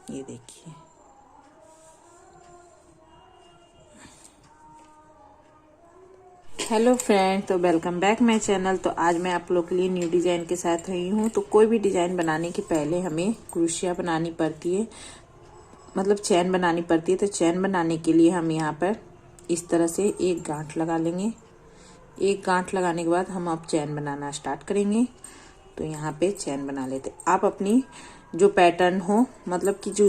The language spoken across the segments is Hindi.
ये देखिए। हेलो फ्रेंड, तो वेलकम बैक माय चैनल। तो आज मैं आप लोग के लिए न्यू डिजाइन के साथ आई हूँ। तो कोई भी डिजाइन बनाने के पहले हमें क्रोशिया बनानी पड़ती है, मतलब चैन बनानी पड़ती है। तो चैन बनाने के लिए हम यहाँ पर इस तरह से एक गांठ लगा लेंगे। एक गांठ लगाने के बाद हम अब चैन बनाना स्टार्ट करेंगे। तो यहाँ पे चैन बना लेते। आप अपनी जो पैटर्न हो, मतलब कि जो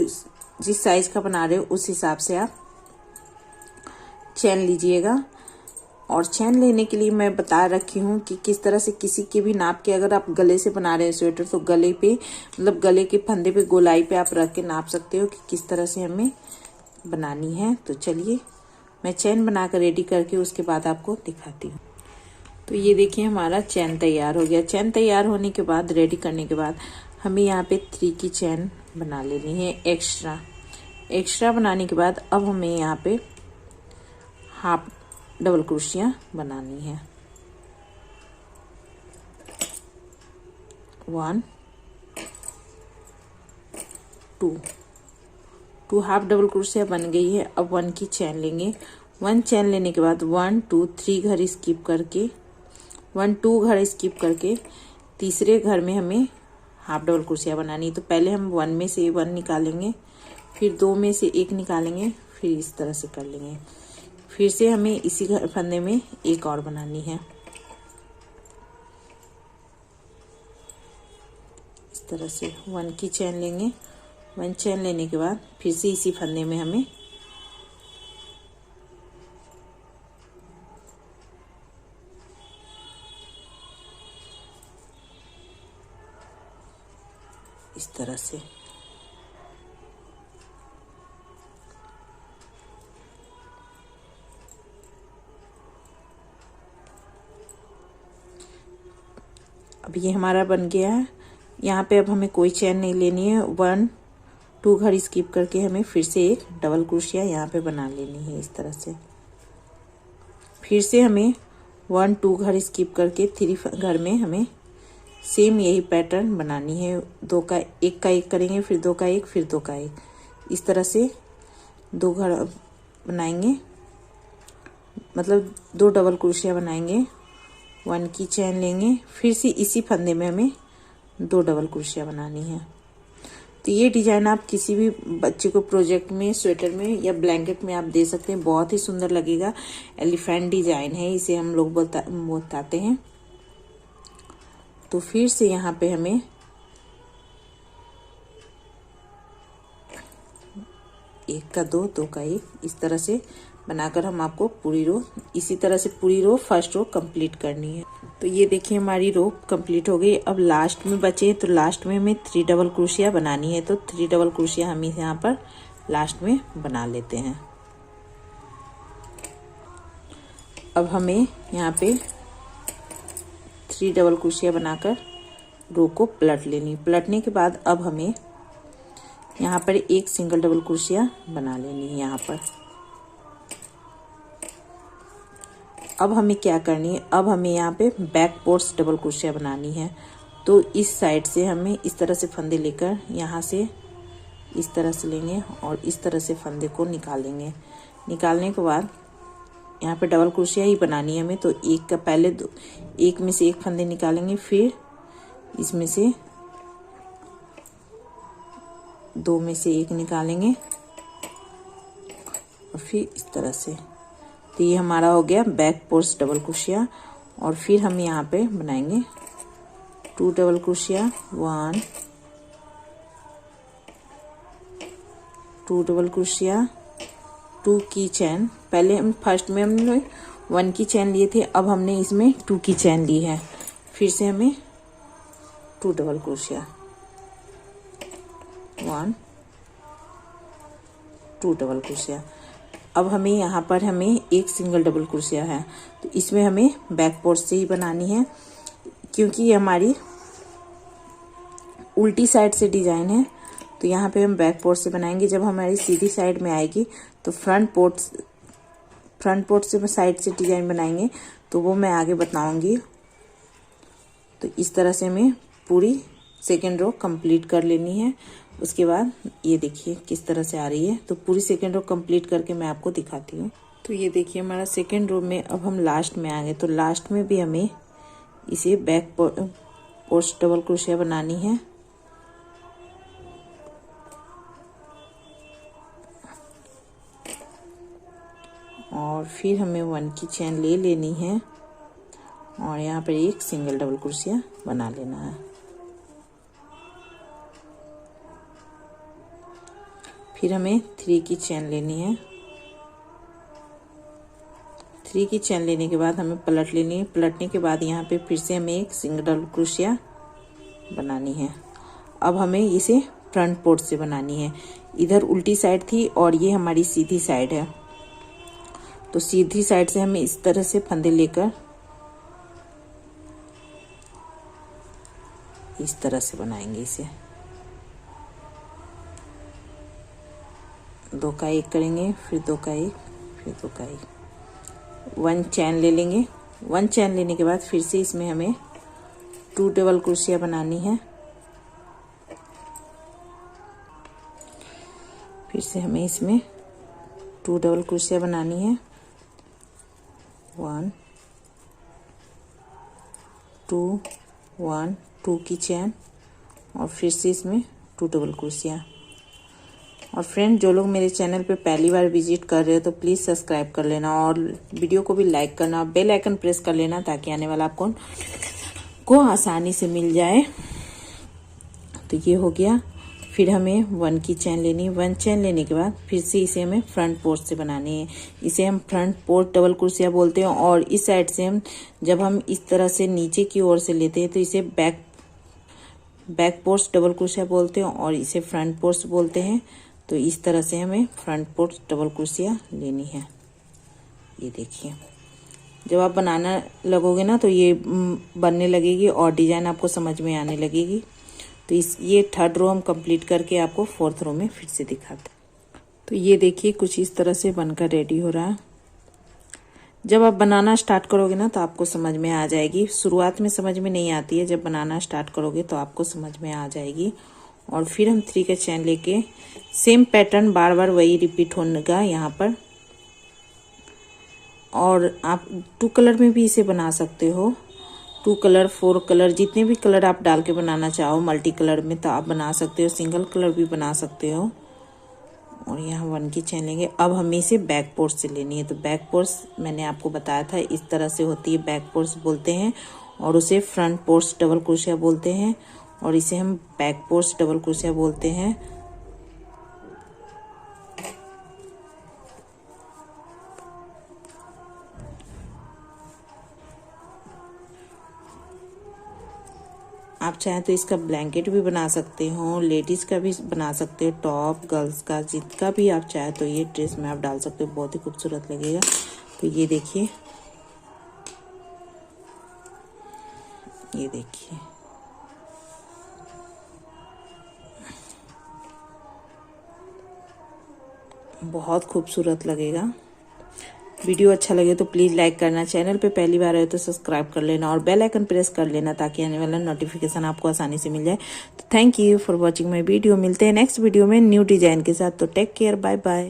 जिस साइज का बना रहे हो उस हिसाब से आप चैन लीजिएगा। और चैन लेने के लिए मैं बता रखी हूँ कि किस तरह से किसी के भी नाप के, अगर आप गले से बना रहे हैं स्वेटर तो गले पे, मतलब गले के फंदे पे गोलाई पे आप रख के नाप सकते हो कि किस तरह से हमें बनानी है। तो चलिए मैं चैन बनाकर रेडी करके उसके बाद आपको दिखाती हूँ। तो ये देखिए हमारा चैन तैयार हो गया। चैन तैयार होने के बाद, रेडी करने के बाद हमें यहाँ पे 3 की चैन बना लेनी है एक्स्ट्रा बनाने के बाद अब हमें यहाँ पे हाफ डबल क्रोशिया बनानी है। 1 2 हाफ डबल क्रोशिया बन गई है। अब 1 की चैन लेंगे। 1 चैन लेने के बाद 1 2 3 घर स्किप करके 1 2 घर स्किप करके तीसरे घर में हमें हाफ डबल क्रोशिया बनानी है। तो पहले हम 1 में से 1 निकालेंगे, फिर 2 में से 1 निकालेंगे, फिर इस तरह से कर लेंगे। फिर से हमें इसी फंदे में एक और बनानी है। इस तरह से 1 की चैन लेंगे। 1 चैन लेने के बाद फिर से इसी फंदे में हमें इस तरह से अब ये हमारा बन गया है। यहाँ पे अब हमें कोई चैन नहीं लेनी है। 1 2 घर स्किप करके हमें फिर से एक डबल क्रोशिया यहाँ पे बना लेनी है इस तरह से। फिर से हमें 1 2 घर स्किप करके 3 घर में हमें सेम यही पैटर्न बनानी है। 2 का 1 का 1 करेंगे, फिर 2 का 1, फिर 2 का 1, इस तरह से 2 घर बनाएंगे, मतलब 2 डबल क्रोशिया बनाएंगे। 1 की चैन लेंगे, फिर से इसी फंदे में हमें 2 डबल क्रोशिया बनानी है। तो ये डिजाइन आप किसी भी बच्चे को प्रोजेक्ट में, स्वेटर में या ब्लैंकेट में आप दे सकते हैं। बहुत ही सुंदर लगेगा। एलिफेंट डिजाइन है, इसे हम लोग बताते हैं। तो फिर से यहाँ पे हमें एक का 2, 2 का 1, इस तरह से बनाकर हम आपको पूरी रो, इसी तरह से पूरी रो, फर्स्ट रो कंप्लीट करनी है। तो ये देखिए हमारी रो कंप्लीट हो गई। अब लास्ट में बचे, तो लास्ट में हमें 3 डबल क्रोशिया बनानी है। तो 3 डबल क्रोशिया हम यहाँ पर लास्ट में बना लेते हैं। अब हमें यहाँ पे 3 डबल क्रोशिया बनाकर रो को पलट लेनी। पलटने के बाद अब हमें यहाँ पर एक सिंगल डबल क्रोशिया बना लेनी है। यहाँ पर अब हमें क्या करनी है, अब हमें यहाँ पे बैक पोर्ट्स डबल क्रोशिया बनानी है। तो इस साइड से हमें इस तरह से फंदे लेकर यहाँ से इस तरह से लेंगे और इस तरह से फंदे को निकालेंगे। निकालने के बाद यहाँ पे डबल क्रोशिया ही बनानी है हमें। तो एक का पहले एक में से एक फंदे निकालेंगे, फिर इसमें से 2 में से 1 निकालेंगे और फिर इस तरह से। तो ये हमारा हो गया बैक पोर्ट्स डबल क्रोशिया। और फिर हम यहाँ पे बनाएंगे 2 डबल क्रोशिया, 1 2 डबल क्रोशिया, 2 की चैन। पहले हम फर्स्ट में हमने 1 की चैन लिए थे, अब हमने इसमें 2 की चैन ली है। फिर से हमें 2 डबल क्रोशिया, 1 2 डबल क्रोशिया। अब हमें यहाँ पर हमें एक सिंगल डबल क्रोशिया है। तो इसमें हमें बैक पोर्ट से ही बनानी है, क्योंकि ये हमारी उल्टी साइड से डिजाइन है। तो यहाँ पे हम बैक पोर्ट से बनाएंगे। जब हमारी सीधी साइड में आएगी तो फ्रंट पोर्ट से साइड से डिजाइन बनाएंगे, तो वो मैं आगे बताऊंगी। तो इस तरह से हमें पूरी सेकेंड रो कंप्लीट कर लेनी है। उसके बाद ये देखिए किस तरह से आ रही है। तो पूरी सेकेंड रो कंप्लीट करके मैं आपको दिखाती हूँ। तो ये देखिए हमारा सेकेंड रो में अब हम लास्ट में आ गए। तो लास्ट में भी हमें इसे बैक पोस्ट डबल क्रोशिया बनानी है। और फिर हमें 1 की चेन ले लेनी है और यहाँ पर एक सिंगल डबल क्रोशिया बना लेना है। फिर हमें 3 की चेन लेनी है। 3 की चेन लेने के बाद हमें पलट लेनी है। पलटने के बाद यहाँ पे फिर से हमें एक सिंगल डबल क्रोशिया बनानी है। अब हमें इसे फ्रंट पोर्ट से बनानी है। इधर उल्टी साइड थी और ये हमारी सीधी साइड है। तो सीधी साइड से हमें इस तरह से फंदे लेकर इस तरह से बनाएंगे इसे। 2 का 1 करेंगे, फिर 2 का 1, फिर 2 का 1। 1 चैन ले लेंगे। 1 चैन लेने के बाद फिर से इसमें हमें 2 डबल क्रोशिया बनानी है। फिर से हमें इसमें 2 डबल क्रोशिया बनानी है। 1 2 1 2 की चैन और फिर से इसमें 2 डबल क्रोशिया। और फ्रेंड, जो लोग मेरे चैनल पे पहली बार विजिट कर रहे हो तो प्लीज़ सब्सक्राइब कर लेना और वीडियो को भी लाइक करना, बेल आइकन प्रेस कर लेना ताकि आने वाला आपको को आसानी से मिल जाए। तो ये हो गया। फिर हमें 1 की चैन लेनी है। 1 चैन लेने के बाद फिर से इसे हमें फ्रंट पोर्ट से बनानी है। इसे हम फ्रंट पोर्ट डबल क्रोशिया बोलते हैं। और इस साइड से हम जब हम इस तरह से नीचे की ओर से लेते हैं तो इसे बैक पोर्ट डबल क्रोशिया बोलते हैं और इसे फ्रंट पोर्ट बोलते हैं। तो इस तरह से हमें फ्रंट पोर्ट डबल क्रोशिया लेनी है। ये देखिए, जब आप बनाना लगोगे ना तो ये बनने लगेगी और डिजाइन आपको समझ में आने लगेगी। तो ये 3rd रो हम कंप्लीट करके आपको 4th रो में फिर से दिखाते हैं। तो ये देखिए कुछ इस तरह से बनकर रेडी हो रहा है। जब आप बनाना स्टार्ट करोगे ना तो आपको समझ में आ जाएगी। शुरुआत में समझ में नहीं आती है, जब बनाना स्टार्ट करोगे तो आपको समझ में आ जाएगी। और फिर हम 3 का चैन लेके सेम पैटर्न बार बार वही रिपीट होगा यहाँ पर। और आप 2 कलर में भी इसे बना सकते हो। 2 कलर 4 कलर जितने भी कलर आप डाल के बनाना चाहो मल्टी कलर में तो आप बना सकते हो। सिंगल कलर भी बना सकते हो। और यहाँ 1 की चैन लेंगे। अब हमें इसे बैक पोर्ट से लेनी है। तो बैक पोर्ट मैंने आपको बताया था इस तरह से होती है, बैक पोर्ट बोलते हैं। और उसे फ्रंट पोर्ट डबल क्रोशिया बोलते हैं और इसे हम बैक पोर्ट डबल क्रोशिया बोलते हैं। आप चाहें तो इसका ब्लैंकेट भी बना सकते हो, लेडीज का भी बना सकते हो, टॉप गर्ल्स का जिसका भी आप चाहे तो ये ड्रेस में आप डाल सकते हो, बहुत ही खूबसूरत लगेगा। तो ये देखिए, ये देखिए बहुत खूबसूरत लगेगा। वीडियो अच्छा लगे तो प्लीज़ लाइक करना, चैनल पे पहली बार आए तो सब्सक्राइब कर लेना और बेल आइकन प्रेस कर लेना ताकि आने वाला नोटिफिकेशन आपको आसानी से मिल जाए। तो thank you for watching my video. मिलते हैं नेक्स्ट वीडियो में न्यू डिजाइन के साथ। तो टेक केयर, बाय बाय।